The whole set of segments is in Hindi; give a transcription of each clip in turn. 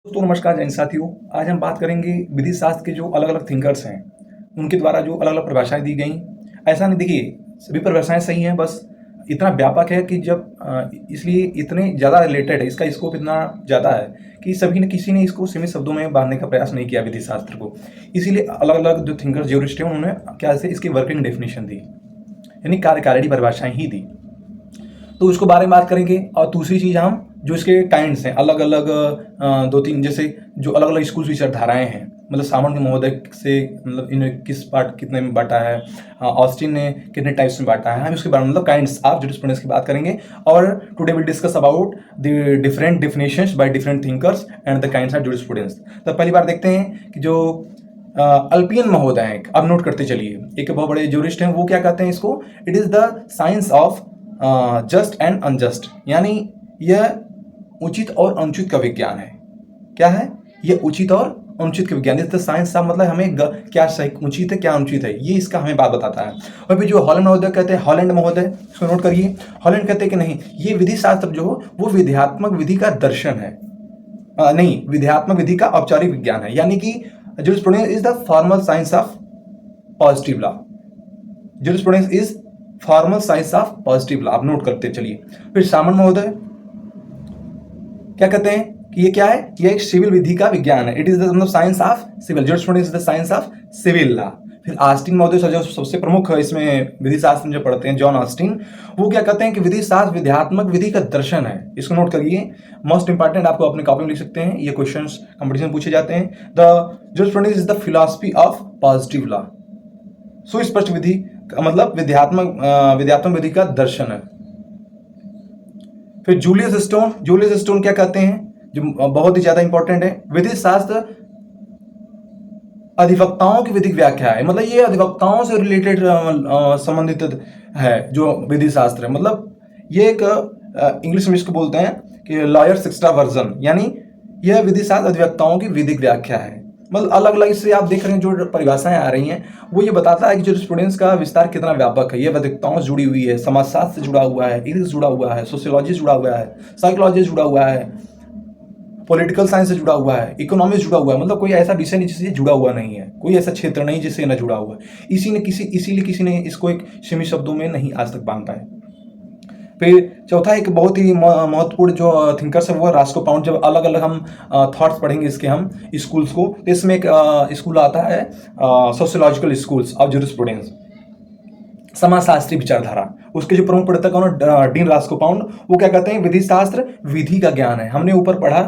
दोस्तों नमस्कार जैन साथियों। आज हम बात करेंगे विधि शास्त्र के जो अलग अलग थिंकर्स हैं उनके द्वारा जो अलग अलग परिभाषाएं दी गई। ऐसा नहीं, देखिए सभी परिभाषाएं सही हैं, बस इतना व्यापक है कि इसलिए इतने ज़्यादा रिलेटेड है, इसका स्कोप इतना ज़्यादा है कि सभी ने किसी ने इसको सीमित शब्दों में बांधने का प्रयास नहीं किया विधि शास्त्र को। इसीलिए अलग अलग जो थिंकर्स ज्यूरिस्ट हैं उन्होंने क्या से इसकी वर्किंग डेफिनेशन दी, यानी कार्यकारिणी परिभाषाएं ही दी। तो उसको बारे में बात करेंगे। और दूसरी चीज़ हम जो इसके काइंड्स हैं अलग अलग दो तीन, जैसे जो अलग अलग स्कूल विचारधाराएं हैं, मतलब सामंत महोदय से मतलब इन्हें किस पार्ट कितने में बांटा है, ऑस्टिन ने कितने टाइप्स में बांटा है, हम उसके बारे में मतलब काइंड्स ऑफ जूरिस्प्रूडेंस की बात करेंगे। और today will discuss about the different definitions by different thinkers and the kinds of jurisprudence. तो पहली बार देखते हैं कि जो अल्पियन महोदय हैं, अब नोट करते चलिए, एक बहुत बड़े जूरिस्ट हैं, वो क्या कहते हैं इसको, it is the science of just and unjust, यानी यह उचित और अनुचित का विज्ञान है। क्या है यह? उचित और अनुचित का विज्ञान। इस साइंस ऑफ मतलब हमें क्या सही उचित है क्या अनुचित है, ये इसका हमें बात बताता है। और फिर जो हॉलैंड महोदय कहते हैं, हॉलैंड महोदय, इसको नोट करिए, हॉलैंड कहते हैं कि नहीं, ये विधि शास्त्र जो हो वो विध्यात्मक विधि का दर्शन है, नहीं विध्यात्मक विधि का औपचारिक विज्ञान है, यानी कि jurisprudence is the formal science of positive law. jurisprudence is formal science of positive law, आप नोट करते चलिए। फिर सामंत महोदय क्या कहते हैं कि ये क्या है, ये एक सिविल विधि का विज्ञान है, इट इज द मतलब science of civil, jurisprudence is the science of civil law. फिर ऑस्टिन महोदय जो सबसे प्रमुख इसमें विधि शास्त्र में जो पढ़ते हैं, जॉन ऑस्टिन, वो क्या कहते हैं कि विधि शास्त्र विध्यात्मक विधि का दर्शन है। इसको नोट करिए, मोस्ट इंपॉर्टेंट, आपको अपने कॉपी में लिख सकते हैं, ये क्वेश्चंस कंपटीशन पूछे जाते हैं। The jurisprudence is the philosophy of positive law, सुस्पष्ट विधि मतलब विध्यात्मक विधि का दर्शन है। फिर जूलियस स्टोन क्या कहते हैं, जो बहुत ही ज्यादा इंपॉर्टेंट है, विधि शास्त्र अधिवक्ताओं की विधिक व्याख्या है, मतलब ये अधिवक्ताओं से रिलेटेड संबंधित है जो विधि शास्त्र है, मतलब ये एक इंग्लिश में इसको बोलते हैं कि लॉयर्स एक्स्ट्रा वर्जन, यानी यह विधि शास्त्र अधिवक्ताओं की विधिक व्याख्या है। मतलब अलग अलग इससे आप देख रहे हैं जो परिभाषाएं आ रही हैं, वो ये बताता है कि jurisprudence का विस्तार कितना व्यापक है, ये अधिवक्ताओं से जुड़ी हुई है, समाजशास्त्र से जुड़ा हुआ है, इथिक्स जुड़ा हुआ है, सोशियोलॉजी से जुड़ा हुआ है, साइकोलॉजी से जुड़ा हुआ है, पॉलिटिकल साइंस से जुड़ा हुआ है, इकोनॉमी से जुड़ा हुआ है, मतलब कोई ऐसा विषय नहीं जिससे जुड़ा हुआ नहीं है, कोई ऐसा क्षेत्र नहीं जिससे न जुड़ा हुआ है। इसीलिए किसी ने इसको एक सीमित शब्दों में नहीं आज तक बांध पाए। फिर चौथा एक बहुत ही महत्वपूर्ण जो थिंकर्स है वो है रास्कोपाउंड। जब अलग अलग हम थॉट्स पढ़ेंगे इसके हम स्कूल्स को, तो इसमें एक स्कूल आता है सोशियोलॉजिकल स्कूल्स ऑफ जूरिस्प्रूडेंस, समाजशास्त्री विचारधारा। उसके जो प्रमुख पढ़ता कौन, डीन रास्कोपाउंड, वो क्या कहते हैं, विधि शास्त्र विधि का ज्ञान है। हमने ऊपर पढ़ा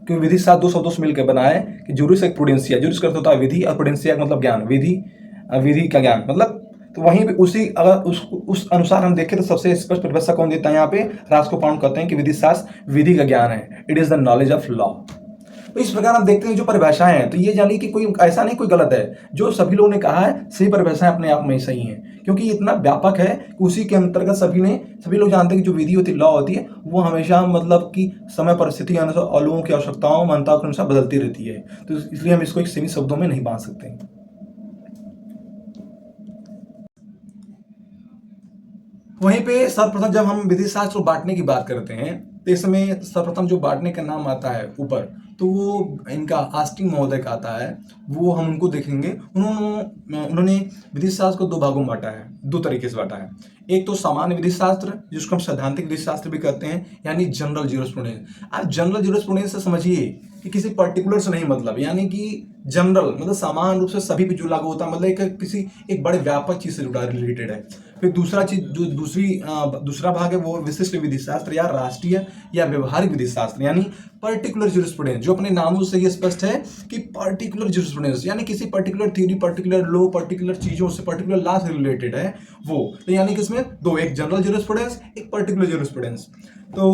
कि विधि शास्त्र दो शब्दों से मिलकर बना है कि जूरिस एक प्रूडेंसिया, जूरिस का अर्थ होता है विधि और प्रूडेंसिया मतलब ज्ञान, विधि का ज्ञान मतलब। तो वहीं पे उसी अगर उस अनुसार हम देखें तो सबसे स्पष्ट परिभाषा कौन देता है यहाँ पे, रास्कोपाउंड कहते हैं कि विधि शास्त्र विधि का ज्ञान है, it is the knowledge of law. तो इस प्रकार हम देखते हैं जो परिभाषाएं हैं, तो ये जानिए कि कोई ऐसा नहीं कोई गलत है, जो सभी लोगों ने कहा है सही परिभाषाएं अपने आप में सही हैं, क्योंकि इतना व्यापक है कि उसी के अंतर्गत सभी लोग जानते हैं कि जो विधि होती है, लॉ होती है, वो हमेशा मतलब कि समय परिस्थिति अनुसार और लोगों की आवश्यकताओं मान्यताओं के अनुसार बदलती रहती है। तो इसलिए हम इसको एक सीमित शब्दों में नहीं बांध सकते। वहीं पे सर्वप्रथम जब हम विधि शास्त्र को बांटने की बात करते हैं, तो इसमें सर्वप्रथम जो बांटने का नाम आता है ऊपर, तो वो इनका ऑस्टिन महोदय का आता है, वो हम उनको देखेंगे। उन्होंने विधि शास्त्र को दो भागों में बांटा है, दो तरीके से बांटा है। एक तो सामान्य विधि शास्त्र, जिसको हम सैद्धांतिक विधि शास्त्र भी कहते हैं, यानी जनरल ज्यूरिस्प्रूडेंस। आप जनरल ज्यूरिस्प्रूडेंस से समझिए कि किसी पर्टिकुलर से नहीं मतलब, यानी कि जनरल मतलब सामान्य रूप से सभी पे जो लागू होता है, मतलब एक बड़े व्यापक चीज से जुड़ा रिलेटेड है। फिर दूसरा चीज जो दूसरा भाग है वो विशिष्ट विधि शास्त्र या राष्ट्रीय या व्यवहारिक विधि शास्त्र, यानी पर्टिकुलर ज्यूरिस्प्रूडेंस, जो अपने नामों से ये स्पष्ट है कि पर्टिकुलर ज्यूरिस्प्रूडेंस, यानी किसी particular theory, particular law, particular चीजों से, पर्टिकुलर लॉ से रिलेटेड है वो। तो यानी कि इसमें दो, एक जनरल ज्यूरिस्प्रूडेंस, एक पर्टिकुलर ज्यूरिस्प्रूडेंस। तो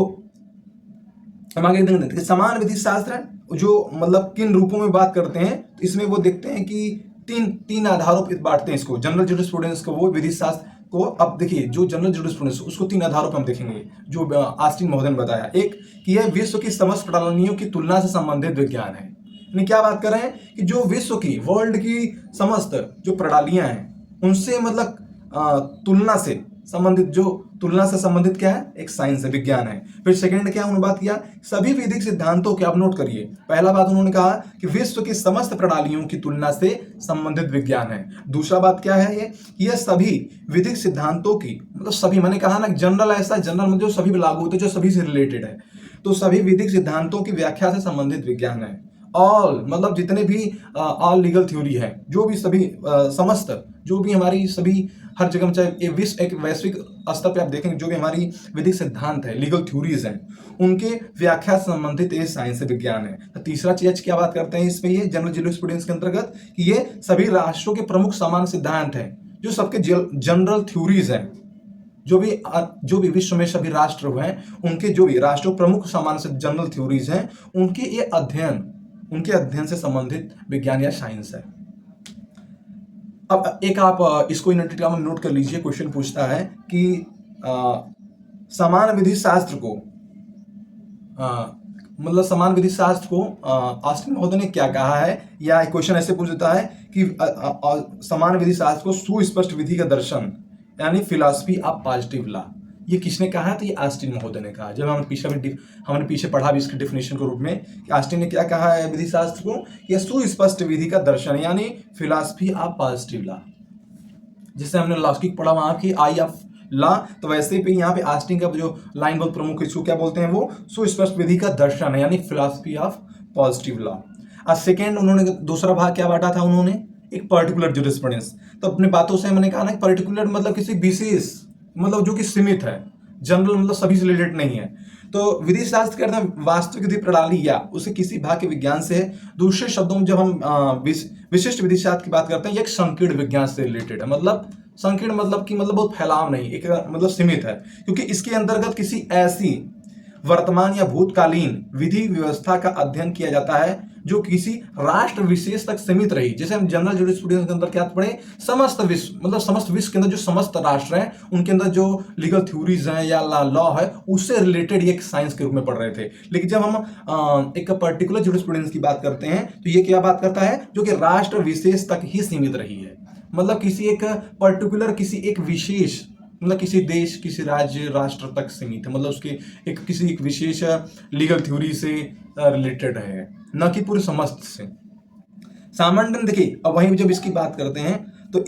हम आगे देखेंगे कि समान विधि शास्त्र जो मतलब किन रूपों में बात करते हैं, तो इसमें वो देखते हैं कि तीन आधारों पर बांटते हैं इसको, जनरल ज्यूरिस्प्रूडेंस को, वो विधि शास्त्र को। अब देखिए जो जनरल ज्यूरिस्प्रूडेंस उसको तीन आधारों पर हम देखेंगे, जो ऑस्टिन महोदय ने बताया। एक कि यह विश्व की समस्त प्रणालियों की तुलना से संबंधित विज्ञान है, यानी क्या बात कर रहे हैं कि जो विश्व की, वर्ल्ड की समस्त जो प्रणालियां हैं उनसे मतलब तुलना से संबंधित, जो तुलना से संबंधित क्या है, एक साइंस है, विज्ञान है। फिर सेकंड क्या उन्होंने बात किया, सभी वैदिक सिद्धांतों के, आप नोट करिए, पहला बात उन्होंने कहा कि विश्व की समस्त प्रणालियों की तुलना से संबंधित विज्ञान है। दूसरा बात क्या है, ये सभी वैदिक सिद्धांतों की, मतलब सभी, मैंने कहा ना जनरल, ऐसा जनरल मतलब जो सभी पे लागू होते हैं, जो सभी से रिलेटेड है, तो सभी वैदिक सिद्धांतों की व्याख्या से संबंधित विज्ञान है। ऑल मतलब जितने भी ऑल लीगल थ्योरी है, जो भी सभी समस्त, जो भी हमारी सभी हर जगह, चाहे विश्व एक वैश्विक स्तर पे आप देखेंगे, जो भी हमारी वैदिक सिद्धांत है, लीगल थ्योरीज हैं, उनके व्याख्या से संबंधित ये साइंस विज्ञान है। तो तीसरा चीज क्या बात करते हैं इस पे, ये जनरल जूरिस्प्रूडेंस के अंतर्गत कि ये सभी राष्ट्रों के प्रमुख सामान्य सिद्धांत हैं, जो सबके जनरल थ्योरीज हैं, जो भी विश्व में सभी राष्ट्र हुए हैं, उनके जो भी राष्ट्रों प्रमुख सामान्य जनरल थ्योरीज हैं, उनके अध्ययन से संबंधित विज्ञान या साइंस है। अब एक आप इसको नोट कर लीजिए, क्वेश्चन पूछता है कि समान विधि शास्त्र को मतलब समान विधि शास्त्र को ऑस्टिन महोदय ने क्या कहा है, या क्वेश्चन ऐसे पूछ देता है कि समान विधि शास्त्र को सुस्पष्ट विधि का दर्शन, यानी फिलॉसफी ऑफ पॉजिटिव लॉ, ये किसने कहा है, तो ये ऑस्टिन महोदय ने कहा। जब हमने पीछे पढ़ा भी इसके डेफिनेशन के रूप में कि ऑस्टिन ने क्या कहा है विधि शास्त्र को, यह सुस्पष्ट विधि का दर्शन, यानी फिलॉसफी ऑफ पॉजिटिव लॉ। जिससे हमने लॉजिक पढ़ा वहां की आई ऑफ लॉ, तो वैसे भी यहाँ पे ऑस्टिन का जो लाइन बहुत प्रमुख है, इसको क्या बोलते हैं, वो सुस्पष्ट विधि का दर्शन है, यानी फिलॉसफी ऑफ पॉजिटिव लॉ। और सेकेंड उन्होंने दूसरा भाग क्या बांटा था, उन्होंने एक पर्टिकुलर जूरिस्प्रूडेंस। तो अपने बातों से मैंने कहा ना, पर्टिकुलर मतलब किसी विशेष, मतलब जो कि सीमित है, जनरल मतलब सभी से रिलेटेड नहीं है। तो विधि शास्त्र के अर्थ में वास्तविक विधि प्रणाली या उसे किसी भाग के विज्ञान से, दूसरे शब्दों में जब हम विशिष्ट विधि शास्त्र की बात करते हैं, ये एक संकीर्ण विज्ञान से रिलेटेड है। मतलब संकीर्ण मतलब कि मतलब बहुत फैलाव नहीं, एक मतलब सीमित है, क्योंकि इसके अंतर्गत किसी ऐसी वर्तमान या भूतकालीन विधि व्यवस्था का अध्ययन किया जाता है जो किसी राष्ट्र विशेष तक सीमित रही। जैसे हम जनरल जूरिस्प्रूडेंस के अंदर क्या पढ़े, समस्त विश्व, मतलब समस्त विश्व के अंदर जो समस्त राष्ट्र हैं, उनके अंदर जो लीगल थ्योरीज हैं या लॉ है, उससे रिलेटेड ये एक साइंस के रूप में पढ़ रहे थे। लेकिन जब हम एक पर्टिकुलर जूरिस्प्रूडेंस की बात करते हैं, तो ये क्या बात करता है, जो कि राष्ट्र विशेष तक ही सीमित रही है। मतलब किसी एक पर्टिकुलर, किसी एक विशेष, मतलब किसी देश, किसी राज्य, राष्ट्र तक सीमित है, मतलब उसके किसी एक विशेष लीगल थ्योरी से रिलेटेड है, न कि पूरे समस्त से। सामान्य देखिए, अब वहीं जब इसकी बात करते हैं तो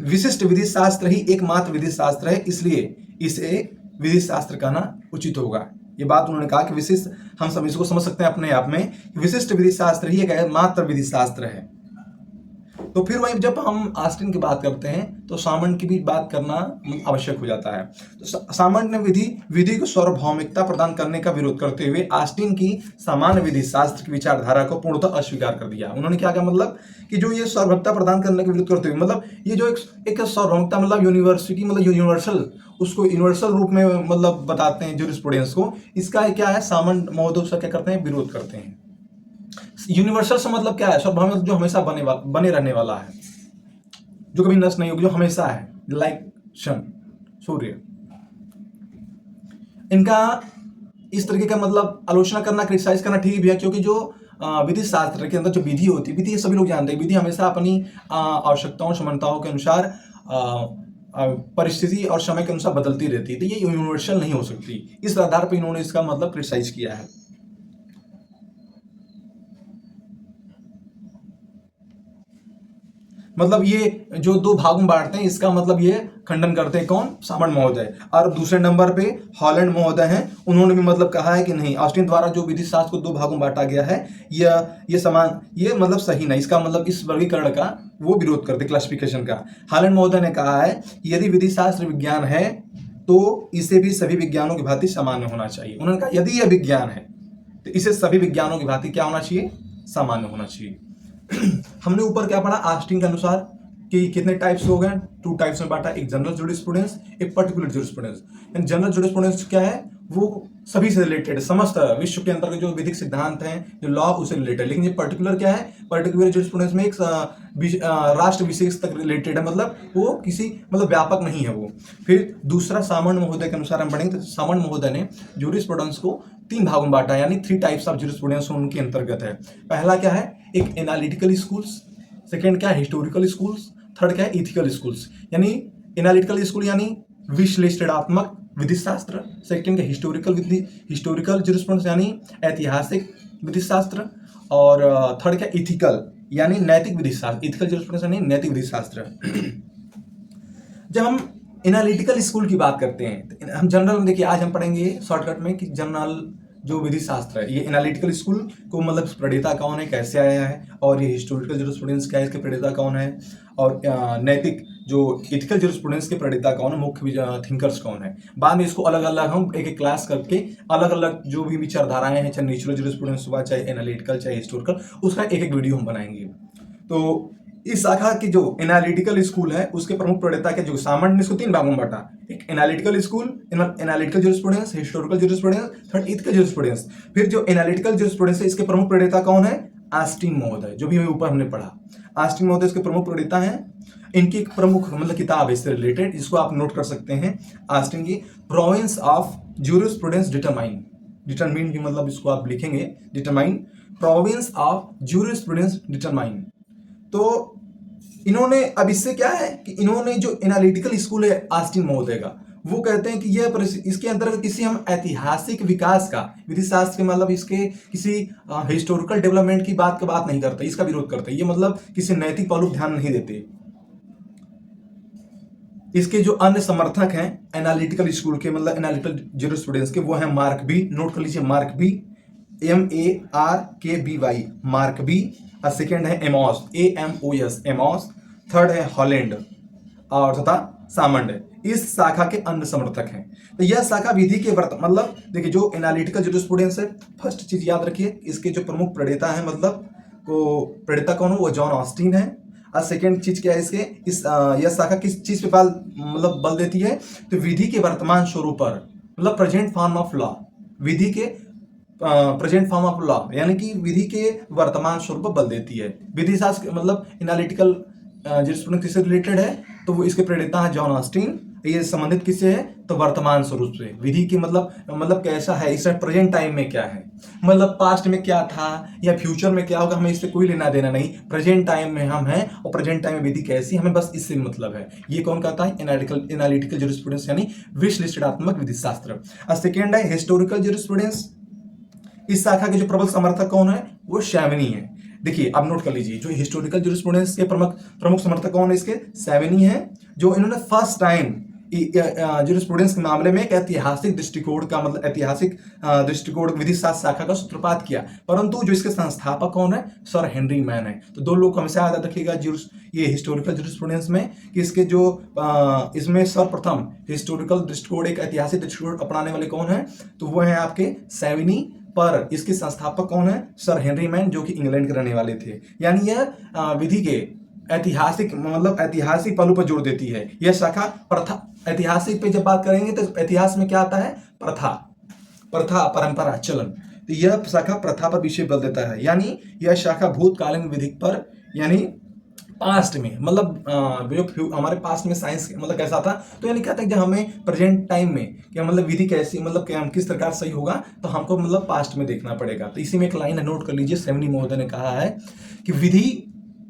विशिष्ट विधि शास्त्र ही एकमात्र विधि शास्त्र है, इसलिए इसे विधि शास्त्र कहना उचित होगा। ये बात उन्होंने कहा कि विशिष्ट, हम सब इसको समझ सकते हैं अपने आप में, विशिष्ट विधि शास्त्र ही एकमात्र विधि शास्त्र है। तो फिर वहीं जब हम ऑस्टिन की बात करते हैं तो सामान्य की भी बात करना आवश्यक हो जाता है। तो सामान्य विधि को सार्वभौमिकता प्रदान करने का विरोध करते हुए ऑस्टिन की सामान्य विधि शास्त्र की विचारधारा को पूर्णतः अस्वीकार कर दिया। उन्होंने क्या कहा, मतलब कि जो ये सार्वभौमिकता प्रदान करने का विरोध करते हुए, मतलब ये जो एक सार्वभौमिकता मतलब यूनिवर्सिटी, मतलब यूनिवर्सल, उसको यूनिवर्सल रूप में मतलब बताते हैं जूरिस्प्रूडेंस को, इसका क्या है, सामान्य महोदय उसका क्या करते हैं, विरोध करते हैं। यूनिवर्सल से मतलब क्या है, सार्वभौमिक जो हमेशा बने रहने वाला है, जो कभी नष्ट नहीं होगा, जो हमेशा है, लाइक सन, सूर्य। इनका इस तरीके का मतलब आलोचना करना, क्रिटिसाइज करना ठीक भी है, क्योंकि जो विधि शास्त्र के अंदर जो विधि होती है, विधि सभी लोग जानते हैं, विधि हमेशा अपनी आवश्यकताओं, क्षमताओं के अनुसार, परिस्थिति और समय के अनुसार बदलती रहती है, तो ये यूनिवर्सल नहीं हो सकती। इस आधार पर इन्होंने इसका मतलब क्रिटिसाइज किया है। मतलब ये जो दो भागों में बांटते हैं, इसका मतलब ये खंडन करते हैं कौन, सामान्य महोदय। और दूसरे नंबर पे हॉलैंड महोदय हैं, उन्होंने भी मतलब कहा है कि नहीं, ऑस्टिन द्वारा जो विधि शास्त्र को दो भागों में बांटा गया है, ये मतलब सही नहीं, इसका मतलब इस वर्गीकरण का वो विरोध करते, क्लासिफिकेशन का। हॉलैंड महोदय ने कहा है कि यदि विधि शास्त्र विज्ञान है तो इसे भी सभी विज्ञानों की भांति सामान्य होना चाहिए। उन्होंने कहा यदि यह विज्ञान है तो इसे सभी विज्ञानों की भांति क्या होना चाहिए, सामान्य होना चाहिए। हमने ऊपर क्या पढ़ा, ऑस्टिन के अनुसार कि कितने टाइप्स हो गए, 2 टाइप्स में बांटा, एक जनरल जूरिस्प्रूडेंस, एक पर्टिकुलर जूरिस्प्रूडेंस। जनरल जूरिस्प्रूडेंस क्या है, वो सभी से रिलेटेड, समस्त विश्व के अंतर्गत जो विधिक सिद्धांत हैं, जो लॉ, उसे रिलेटेड। लेकिन ये पर्टिकुलर क्या है, पर्टिकुलर जूरिस्प्रूडेंस में एक राष्ट्र विशेष तक रिलेटेड है, मतलब वो किसी मतलब व्यापक नहीं है वो। फिर दूसरा सामान्य महोदय के अनुसार हम पढ़ेंगे, तो सामान्य महोदय ने जूरिस्प्रूडेंस को 3 भागों में बांटा, यानी 3 टाइप्स ऑफ जूरिस्प्रूडेंस उनके अंतर्गत है। पहला क्या है, एक एनालिटिकल स्कूल्स, सेकेंड क्या है, हिस्टोरिकल स्कूल्स, थर्ड क्या है, इथिकल स्कूल्स। यानी एनालिटिकल स्कूल यानी विश्लेषणात्मक विधि शास्त्र, सेकंड है हिस्टोरिकल ज्यूरिस्प्रूडेंस यानी ऐतिहासिक विधि शास्त्र, और थर्ड क्या इथिकल यानी नैतिक विधि शास्त्र, इथिकल ज्यूरिस्प्रूडेंस यानी नैतिक विधि शास्त्र। जब हम एनालिटिकल स्कूल की बात करते हैं तो हम जनरल में देखिए, आज हम पढ़ेंगे शॉर्टकट में कि जनरल जो विधि शास्त्र है, ये एनालिटिकल स्कूल को मतलब प्रणेता कौन है, कैसे आया है, और ये हिस्टोरिकल ज्यूरिस्प्रूडेंस क्या है, इसके प्रणेता कौन है, और नैतिक जो इथिकल ज्यूरिस्प्रूडेंस के प्रणेता कौन है, मुख्य थिंकर्स कौन है। बाद में इसको अलग अलग हम एक एक क्लास करके अलग अलग जो भी विचारधाराएं हैं, चाहे नेचुरल ज्यूरिस्प्रूडेंस हुआ, चाहे एनालिटिकल, चाहे हिस्टोरिकल, उसका एक एक वीडियो हम बनाएंगे। तो इस शाखा की जो एनालिटिकल स्कूल है उसके प्रमुख प्रणेता के जो सामान्य ने इसको 3 भागों में बांटा, एक analytical school, analytical jurisprudence, historical jurisprudence, third ethical jurisprudence. फिर जो एनालिटिकल ज्यूरिस्प्रूडेंस है इसके प्रमुख प्रणेता कौन है, ऑस्टिन महोदय, जो भी ऊपर हमने पढ़ा, ऑस्टिन महोदय इसके प्रमुख प्रणेता हैं। इनकी एक प्रमुख मतलब किताब है इससे रिलेटेड, इसको आप नोट कर सकते हैं, ऑस्टिन की province of jurisprudence determine, determine की मतलब इसको आप लिखेंगे determine, province of jurisprudence determine. तो इन्होंने अब इससे क्या है कि इन्होंने जो एनालिटिकल स्कूल है ऑस्टिन महोदय का, वो कहते हैं कि यह इसके अंतर्गत किसी हम ऐतिहासिक विकास का विधि शास्त्र के मतलब इसके किसी हिस्टोरिकल डेवलपमेंट की बात नहीं करते, इसका विरोध करते, ये मतलब किसी नैतिक पहलू ध्यान नहीं देते। इसके जो अन्य समर्थक हैं एनालिटिकल स्कूल के मतलब एनालिटिकल ज्यूरिस्प्रूडेंस के, वो हैं मार्क बी, नोट कर लीजिए Markby, MARKBY, Markby, और सेकेंड है एमॉस, AMOS, एमॉस, थर्ड है हॉलैंड और तथा सामंड, इस शाखा के अन्य समर्थक हैं। तो यह शाखा विधि के मतलब देखिए जो एनालिटिकल ज्यूरिस्प्रूडेंस है, फर्स्ट चीज याद रखिए, इसके जो प्रमुख प्रणेता है मतलब को प्रणेता कौन है, वो जॉन ऑस्टिन है। और सेकेंड चीज क्या है इसके, यह शाखा किस चीज पे मतलब बल देती है, तो विधि के वर्तमान स्वरूप पर, मतलब प्रेजेंट फॉर्म ऑफ लॉ, विधि के प्रेजेंट फॉर्म ऑफ लॉ यानी कि विधि के वर्तमान स्वरूप पर बल देती है। विधि शास्त्र मतलब एनालिटिकल ज्यूरिस्प्रूडेंस किससे रिलेटेड है, तो वो इसके प्रणेता है जॉन ऑस्टिन। ये संबंधित किससे है, तो वर्तमान स्वरूप से, विधि की मतलब कैसा है, इस प्रेजेंट टाइम में क्या है, मतलब पास्ट में क्या था या फ्यूचर में क्या होगा, हमें इससे कोई लेना देना नहीं, प्रेजेंट टाइम में हम हैं और प्रेजेंट टाइम में विधि कैसी, हमें बस इससे मतलब है। ये कौन कहता है, एनालिटिकल ज्यूरिस्प्रूडेंस यानी विश्लेषणात्मक विधि शास्त्र। और सेकेंड है हिस्टोरिकल ज्यूरिस्प्रूडेंस, इस शाखा के जो प्रबल समर्थक कौन है, वो शैवनी है। देखिए अब नोट कर लीजिए, जो हिस्टोरिकल ज्यूरिस्प्रूडेंस के प्रमुख समर्थक कौन है, इसके शैवनी है, जो इन्होंने फर्स्ट टाइम ज्यूरिस्प्रूडेंस के मामले में एक ऐतिहासिक दृष्टिकोण का मतलब ऐतिहासिक दृष्टिकोण विधि शास्त्र शाखा का सूत्रपात किया। परंतु जो इसके संस्थापक कौन है, सर हेनरी मैन है। तो दो लोग हमेशा याद रखिएगा ये हिस्टोरिकल ज्यूरिस्प्रूडेंस में कि इसके जो इसमें सर्वप्रथम हिस्टोरिकल दृष्टिकोण एक ऐतिहासिक दृष्टिकोण अपनाने वाले कौन है, तो वो है आपके शैवनी। पर इसके संस्थापक कौन है, सर हेनरी मैन, जो कि इंग्लैंड के रहने वाले थे। यानी यह विधि के ऐतिहासिक पहलू पर जोर देती है। यह शाखा प्रथा, ऐतिहासिक पे जब बात करेंगे तो इतिहास में क्या आता है, प्रथा, परंपरा, चलन। तो यह शाखा प्रथा पर विशेष बल देता है। यानी यह शाखा भूतकालीन विधि पर यानी पास्ट में मतलब हमारे पास्ट में साइंस मतलब कैसा था, तो यानी कहते हैं कि हमें प्रेजेंट टाइम में क्या मतलब विधि कैसी मतलब क्या किस प्रकार सही होगा, तो हमको मतलब पास्ट में देखना पड़ेगा। तो इसी में एक लाइन है, नोट कर लीजिए, शैवनी महोदय ने कहा है कि विधि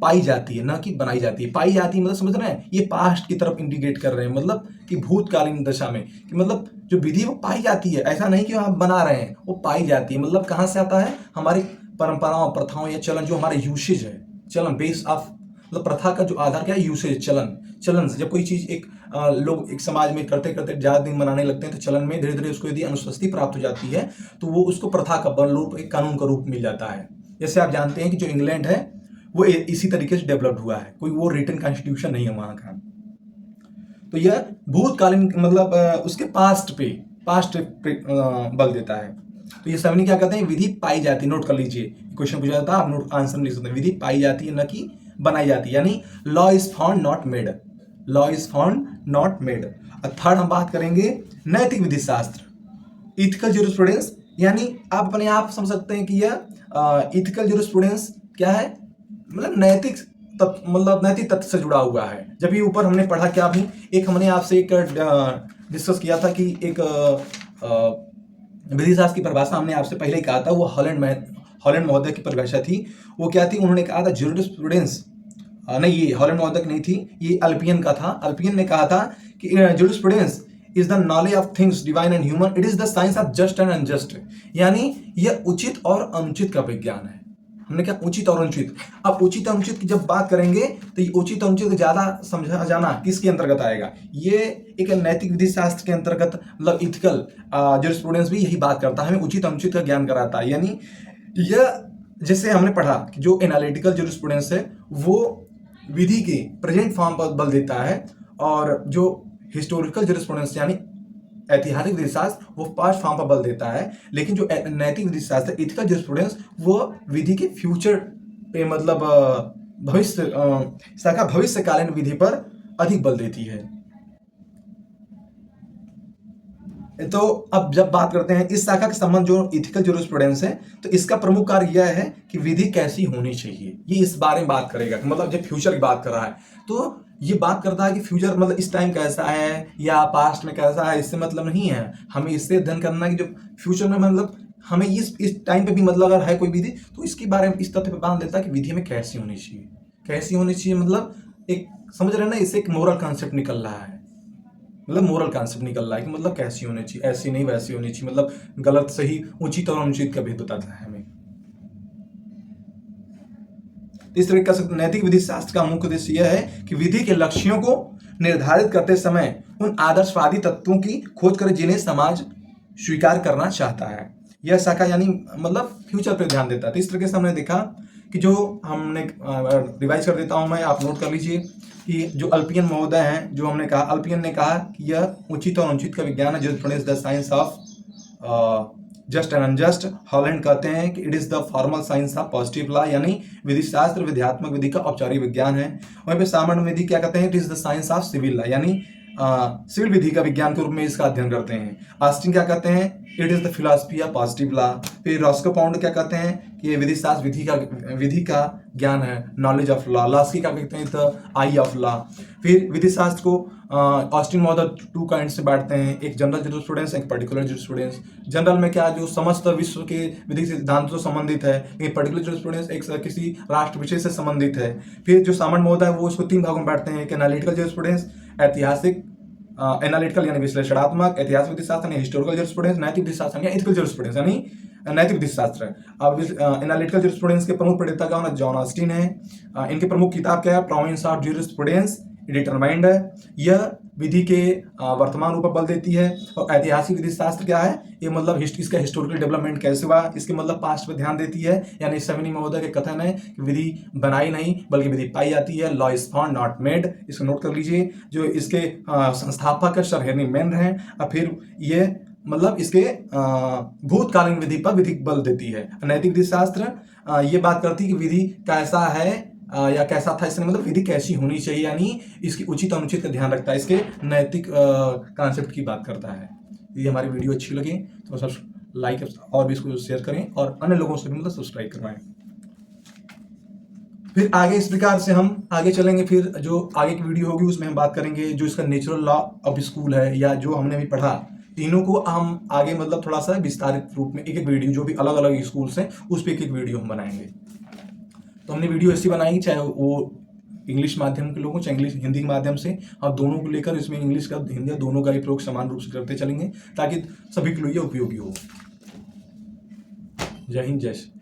पाई जाती है, ना कि बनाई जाती है। पाई जाती है मतलब समझ रहे हैं, ये पास्ट की तरफ इंडिकेट कर रहे हैं, मतलब कि भूतकालीन दशा में कि मतलब जो विधि वो पाई जाती है, ऐसा नहीं कि हम बना रहे हैं, वो पाई जाती है। मतलब कहाँ से आता है, हमारी परंपराओं, प्रथाओं या चलन, जो हमारे यूसेज है, चलन बेस ऑफ मतलब प्रथा का जो आधार क्या है, यूसेज, चलन से। जब कोई चीज एक लोग एक समाज में करते करते ज्यादा दिन मनाने लगते हैं, तो चलन में धीरे धीरे उसको यदि अनुपस्थिति प्राप्त हो जाती है, तो वो उसको प्रथा का बल रूप, एक कानून का रूप मिल जाता है। जैसे आप जानते हैं कि जो इंग्लैंड है वो इसी तरीके से डेवलप्ड हुआ है, कोई वो रिटन कॉन्स्टिट्यूशन नहीं है वहां का। तो यह भूतकालीन मतलब उसके पास्ट पे बल देता है। तो ये शैवनी क्या कहते हैं, विधि पाई जाती है। नोट कर लीजिए, क्वेश्चन पूछा जाता है, आप नोट आंसर लिख सकते हैं, विधि पाई जाती है, न कि बनाई जाती है। यानी law is found not made, law is found not made. Third हम बात करेंगे नैतिक विधि शास्त्र, इथिकल ज्यूरिस्प्रूडेंस। यानी आप अपने आप समझ सकते हैं कि यह इथिकल ज्यूरिस्प्रूडेंस क्या है, मतलब नैतिक तथ्य से जुड़ा हुआ है। जब ये ऊपर हमने पढ़ा क्या भी, एक हमने आपसे एक डिस्कस किया था कि एक विधि शास्त्र की परिभाषा हमने आपसे पहले ही कहा था, वो हॉलैंड महोदय की परिभाषा थी। वो क्या थी, उन्होंने कहा था ज्यूरिस्प्रूडेंस, नहीं ये हॉलैंड महोदय की नहीं थी, ये अल्पियन का था। अल्पियन ने कहा था कि jurisprudence is the knowledge of things divine and human, it is the science of just and unjust, यानी यह उचित और अनुचित का विज्ञान है। हमने क्या उचित और अनुचित, अब उचित और अनुचित की जब बात करेंगे तो ये उचित और अनुचित ज्यादा समझा जाना किसके अंतर्गत आएगा, ये एक नैतिक विधि शास्त्र के अंतर्गत, मतलब इथिकल जूरिस्प्रूडेंस भी यही बात करता है, हमें उचित अनुचित का ज्ञान कराता है। यानी यह जैसे हमने पढ़ा कि जो एनालिटिकल जूरिस्प्रूडेंस है वो विधि के प्रेजेंट फॉर्म पर बल देता है, और जो हिस्टोरिकल जूरिस्प्रूडेंस यानी ऐतिहासिक विधि शास्त्र वो पास्ट फॉर्म पर बल देता है। लेकिन जो नैतिक विधि शास्त्र इथिकल जूरिस्प्रूडेंस वो विधि के फ्यूचर पे, मतलब भविष्य शाखा भविष्यकालीन विधि पर अधिक बल देती है। तो अब जब बात करते हैं इस शाखा के संबंध जो इथिकल जूरिस्प्रूडेंस है, तो इसका प्रमुख कार्य यह है कि विधि कैसी होनी चाहिए, ये इस बारे में बात करेगा। मतलब जब फ्यूचर की बात कर रहा है तो ये बात करता है कि फ्यूचर मतलब इस टाइम कैसा है या पास्ट में कैसा है, इससे मतलब नहीं है। हमें इससे अध्ययन करना है कि जो फ्यूचर में, मतलब हमें इस टाइम पे भी, मतलब अगर है कोई विधि तो इसके बारे में इस तथ्य पे बांध देता है कि विधि में कैसी होनी चाहिए, कैसी होनी चाहिए, मतलब एक समझ रहे हैं ना, इससे एक मोरल कॉन्सेप्ट निकल रहा है, मतलब मोरल कॉन्सेप्ट निकल रहा है कि मतलब कैसी होनी चाहिए, ऐसी नहीं वैसी होनी चाहिए, मतलब गलत सही उचित और अनुचित का भेद बताता है हमें। इस तरीके से नैतिक विधि शास्त्र का मुख्य उद्देश्य यह है कि विधि के लक्ष्यों को निर्धारित करते समय उन आदर्शवादी तत्वों की खोज कर जिन्हें समाज स्वीकार करना चाहता है। यह शाखा यानी मतलब फ्यूचर पर ध्यान देता है। तो इस तरीके से हमने देखा कि जो हमने रिवाइज कर देता हूं मैं, आप नोट कर लीजिए कि जो अल्पियन महोदय हैं, जो हमने कहा, अल्पियन ने कहा कि यह उचित और अनुचित का विज्ञान है, jurisprudence the science of just and unjust. Holland कहते हैं कि it is the formal science of positive law, यानी विधि शास्त्र विध्यात्मक विधि का औपचारिक विज्ञान है। वहीं पे सामान्य विधि क्या कहते हैं, it is the science of civil law, यानी सिविल विधि का विज्ञान के रूप में इसका अध्ययन करते हैं। ऑस्टिन क्या कहते हैं, it is the philosophy of positive law. फिर रॉस्को पाउंड क्या कहते हैं कि ये विधि शास्त्र विधि का ज्ञान है, नॉलेज ऑफ लॉ। लॉस्की क्या कहते हैं, द आई ऑफ लॉ। फिर विधि शास्त्र को ऑस्टिन मॉडल 2 काइंड से बांटते हैं, एक जनरल जूरिस्प्रूडेंस, एक पर्टिकुलर जूरिस्प्रूडेंस। जनरल में क्या, जो समस्त विश्व के विधि सिद्धांतों से संबंधित है, लेकिन पर्टिकुलर जूरिस्प्रूडेंस एक किसी राष्ट्र विशेष से संबंधित है। फिर जो सामान्य महोदय है वो इसको 3 भागों में बांटते हैं, एक एनालिटिकल जूरिस्प्रूडेंस, ऐतिहासिक एनालिटिकल यानी विश्लेषणात्मक, ऐतिहासिक विधि शास्त्र यानी हिस्टोरिकल जूरिस्प्रूडेंस, नैतिक विधि शास्त्र यानी एथिकल जूरिस्प्रूडेंस यानी नैतिक विधि शास्त्र। अब एनालिटिकल जूरिस्प्रूडेंस के प्रमुख प्रणेता का नाम जॉन ऑस्टिन है। इनकी प्रमुख किताब क्या है, प्रोविंस ऑफ जूरिस्प्रूडेंस डिटरमाइंड है, यह विधि के वर्तमान रूप पर बल देती है। और ऐतिहासिक विधि शास्त्र क्या है, ये मतलब इसका हिस्टोरिकल डेवलपमेंट कैसे हुआ, इसके मतलब पास्ट पर ध्यान देती है। यानी सेमिनी महोदय के कथन है कि विधि बनाई नहीं बल्कि विधि पाई जाती है, law is found not made, इसको नोट कर लीजिए। जो इसके संस्थापक सर हेनरी मेन हैं, और फिर ये मतलब इसके भूतकालीन विधि पर विधि बल देती है। नैतिक विधि शास्त्र ये बात करती है कि विधि कैसा है या कैसा था, इसने मतलब विधि कैसी होनी चाहिए, यानी इसकी उचित अनुचित का ध्यान रखता है, इसके नैतिक कॉन्सेप्ट की बात करता है। यदि हमारी वीडियो अच्छी लगे तो सब लाइक और भी इसको शेयर करें और अन्य लोगों से भी मतलब सब्सक्राइब करवाएं। फिर आगे इस प्रकार से हम आगे चलेंगे। फिर जो आगे की वीडियो होगी उसमें हम बात करेंगे जो इसका नेचुरल लॉ ऑफ स्कूल है, या जो हमने अभी पढ़ा, तीनों को हम आगे मतलब थोड़ा सा विस्तारित रूप में एक एक वीडियो, जो भी अलग अलग स्कूल्स हैं उस पर एक एक वीडियो हम बनाएंगे। तो हमने वीडियो ऐसी बनाई, चाहे वो इंग्लिश माध्यम के लोगों, चाहे इंग्लिश हिंदी के माध्यम से, आप दोनों को लेकर इसमें इंग्लिश का हिंदी दोनों का ही प्रयोग समान रूप से करते चलेंगे ताकि सभी के लिए उपयोगी हो। जय हिंद, जय श्री।